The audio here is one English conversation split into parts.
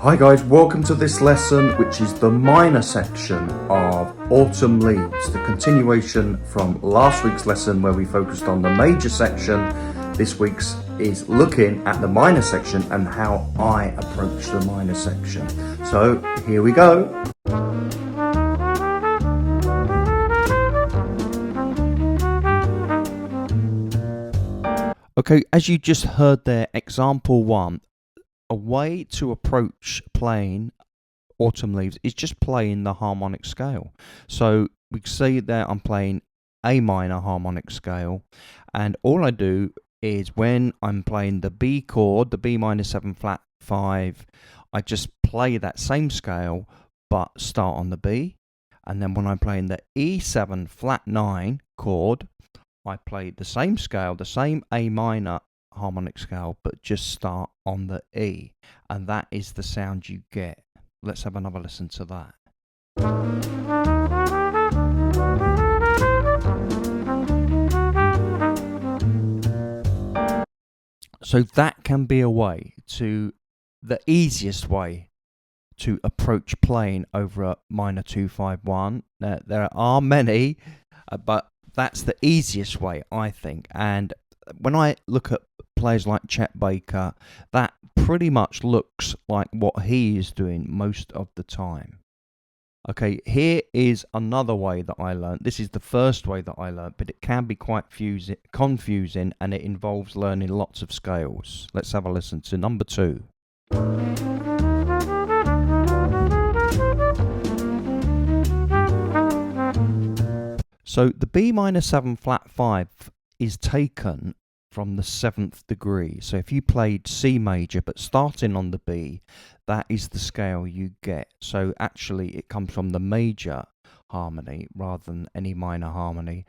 Hi guys, welcome to this lesson, which is the minor section of Autumn Leaves, the continuation from last week's lesson where we focused on the major section. This week's is looking at the minor section and how I approach the minor section. So here we go. Okay, as you just heard there, example 1, a way to approach playing Autumn Leaves is just playing the harmonic scale. So we see there I'm playing A minor harmonic scale, and all I do is when I'm playing the B chord, the B minor 7 flat 5, I just play that same scale but start on the B. And then when I'm playing the E7 flat 9 chord, I play the same scale, the same A minor harmonic scale, but just start on the E. And that is the sound you get. Let's have another listen to that. So that can be a way to, the easiest way to approach playing over a minor 2-5-1. There are many, but that's the easiest way, I think. And when I look at players like Chet Baker, that pretty much looks like what he is doing most of the time. Okay, here is another way that I learned. This is the first way that I learned, but it can be quite confusing, and it involves learning lots of scales. Let's have a listen to number 2. So the B minor 7 flat 5 is taken from the 7th degree. So if you played C major but starting on the B, that is the scale you get. So actually it comes from the major harmony rather than any minor harmony.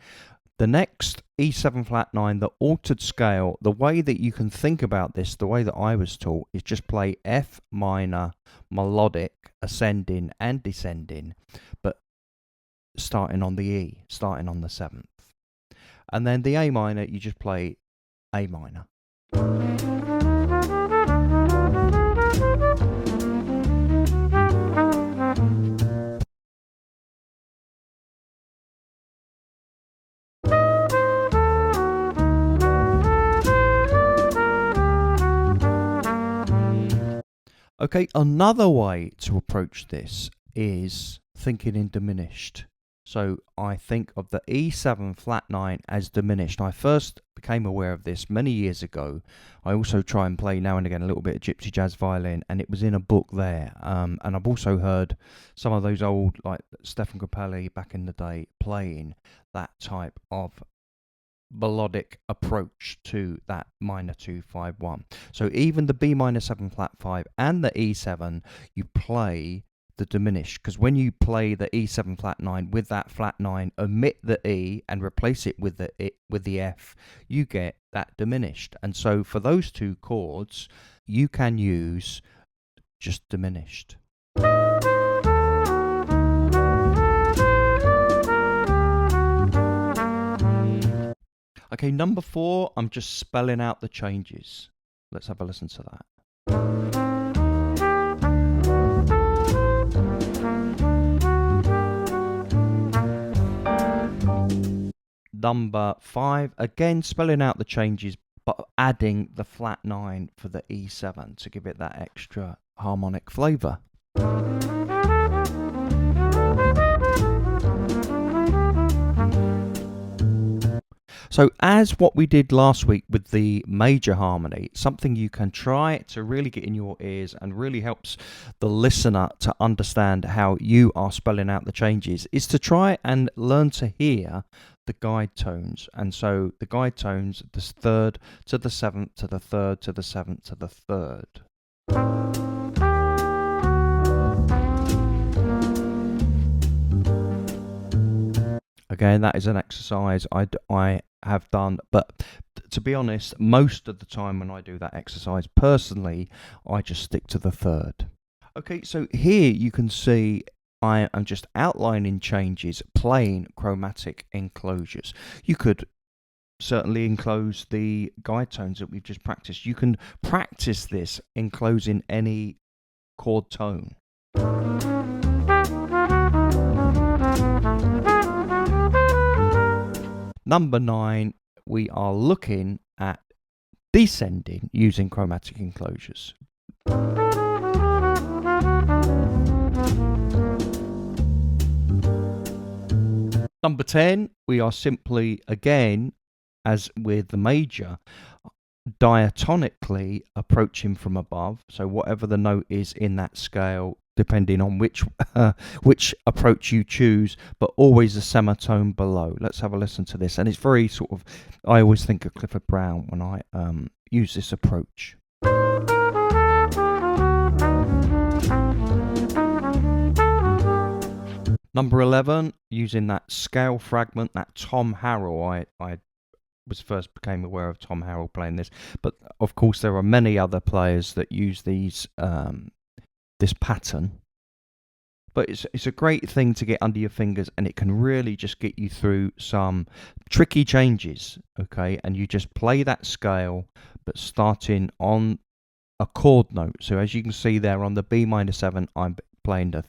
The next E7 flat 9, the altered scale, the way that you can think about this, the way that I was taught, is just play F minor melodic, ascending and descending, but starting on the E, starting on the 7th. And then the A minor, you just play A minor. Okay, another way to approach this is thinking in diminished. So I think of the E7 flat 9 as diminished. I first became aware of this many years ago. I also try and play now and again a little bit of gypsy jazz violin, and it was in a book there. And I've also heard some of those old, like Stefan Grappelli back in the day, playing that type of melodic approach to that minor 2-5-1. So even the B minor 7 flat 5 and the E7, you play the diminished, because when you play the E7 flat 9 with that flat 9, omit the E and replace it with the F, you get that diminished. And so for those two chords, you can use just diminished. Okay, number 4, I'm just spelling out the changes. Let's have a listen to that. Number 5, again spelling out the changes, but adding the flat 9 for the E7 to give it that extra harmonic flavour. So as what we did last week with the major harmony, something you can try to really get in your ears and really helps the listener to understand how you are spelling out the changes is to try and learn to hear the guide tones. And so the guide tones, the 3rd to the 7th to the 3rd to the 7th to the 3rd. Again, that is an exercise I have done, but to be honest, most of the time when I do that exercise, personally, I just stick to the 3rd. Okay, so here you can see I am just outlining changes, playing chromatic enclosures. You could certainly enclose the guide tones that we've just practiced. You can practice this enclosing any chord tone. Number 9, we are looking at descending using chromatic enclosures. Number 10, we are simply, again, as with the major, diatonically approaching from above. So whatever the note is in that scale, depending on which approach you choose, but always a semitone below. Let's have a listen to this. And it's very sort of, I always think of Clifford Brown when I use this approach. Number 11, using that scale fragment, that Tom Harrell. I became aware of Tom Harrell playing this, but of course there are many other players that use these this pattern. But it's a great thing to get under your fingers, and it can really just get you through some tricky changes, okay? And you just play that scale, but starting on a chord note. So as you can see there on the B minor 7, I'm playing the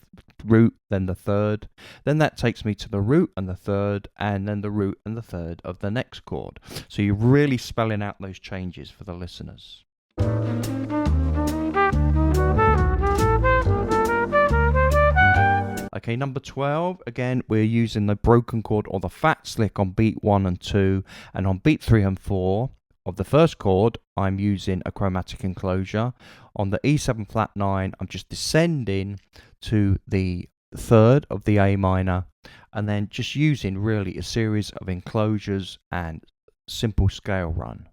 root, then the third. Then that takes me to the root and the third, and then the root and the third of the next chord. So you're really spelling out those changes for the listeners. Okay, number 12, again, we're using the broken chord or the fat slick on beat 1 and 2, and on beat 3 and 4 of the first chord, I'm using a chromatic enclosure. On the E7 flat 9, I'm just descending to the third of the A minor, and then just using really a series of enclosures and simple scale run.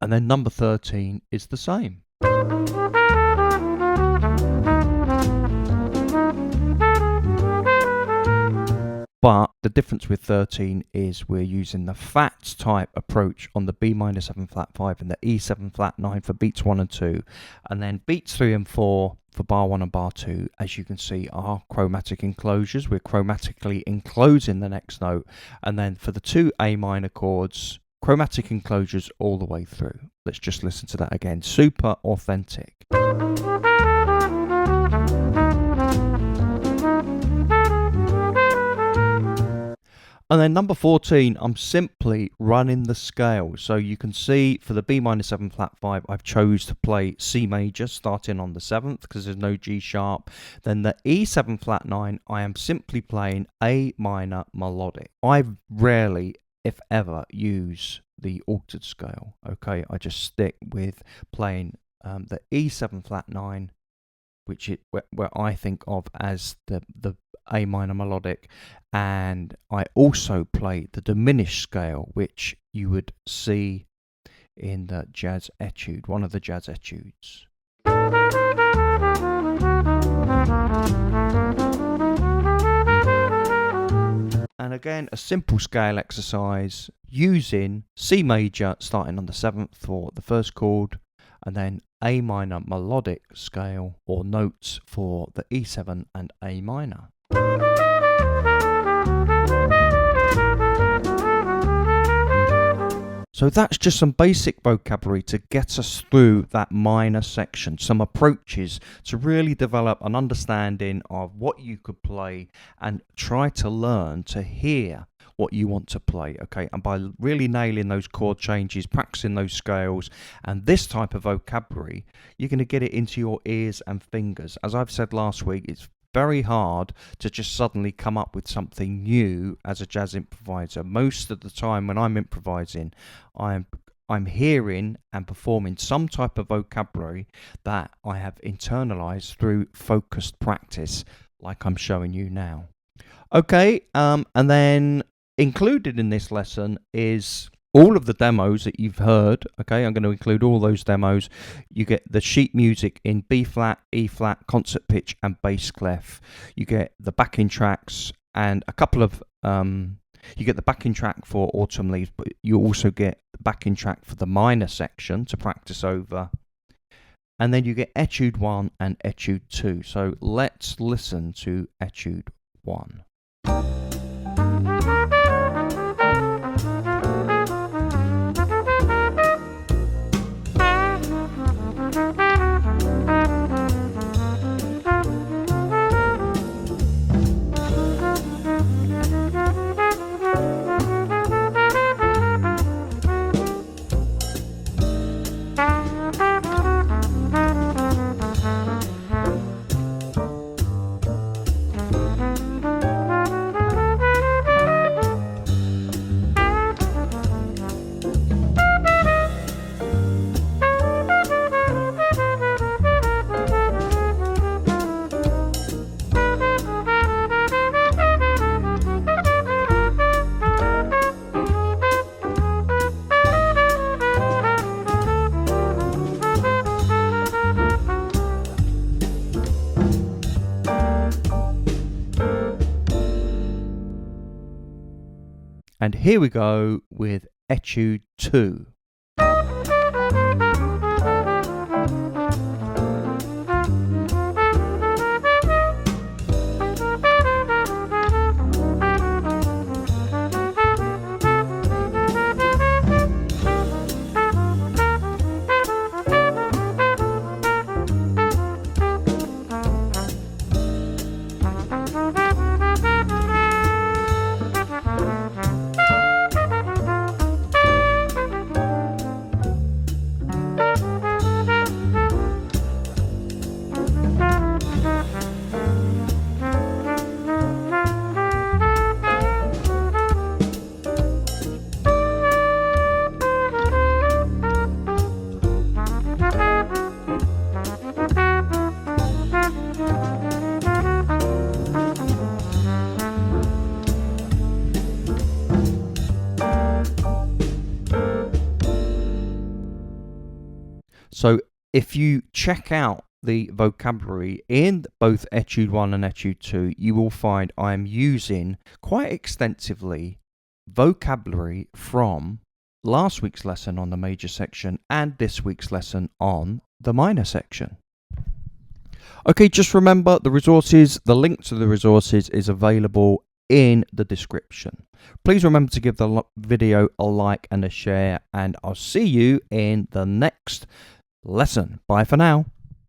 And then number 13 is the same. But the difference with 13 is we're using the fat type approach on the B minor 7 flat 5 and the E7 flat 9 for beats 1 and 2. And then beats 3 and 4 for bar 1 and bar 2, as you can see, are chromatic enclosures. We're chromatically enclosing the next note. And then for the 2 A minor chords, chromatic enclosures all the way through. Let's just listen to that again. Super authentic. And then number 14, I'm simply running the scale. So you can see for the B minor 7 flat 5, I've chose to play C major starting on the 7th because there's no G sharp. Then the E7 flat 9, I am simply playing A minor melodic. I rarely, if ever, use the altered scale. Okay, I just stick with playing the E7 flat 9, where I think of as the A minor melodic, and I also play the diminished scale, which you would see in the jazz etude, one of the jazz etudes. And again, a simple scale exercise using C major starting on the 7th for the first chord, and then A minor melodic scale or notes for the E7 and A minor. So that's just some basic vocabulary to get us through that minor section, some approaches to really develop an understanding of what you could play and try to learn to hear what you want to play, okay? And by really nailing those chord changes, practicing those scales and this type of vocabulary, you're going to get it into your ears and fingers. As I've said last week, it's very hard to just suddenly come up with something new as a jazz improviser. Most of the time when I'm improvising, I'm hearing and performing some type of vocabulary that I have internalized through focused practice, like I'm showing you now. Okay, and then included in this lesson is all of the demos that you've heard. Okay, I'm going to include all those demos. You get the sheet music in B flat, E flat, concert pitch, and bass clef. You get the backing tracks and a couple of you get the backing track for Autumn Leaves, but you also get the backing track for the minor section to practice over. And then you get Etude 1 and Etude 2. So let's listen to Etude 1. And here we go with Etude 2. So if you check out the vocabulary in both Etude 1 and Etude 2, you will find I am using quite extensively vocabulary from last week's lesson on the major section and this week's lesson on the minor section. Okay, just remember the resources, the link to the resources is available in the description. Please remember to give the video a like and a share, and I'll see you in the next lesson. Bye for now.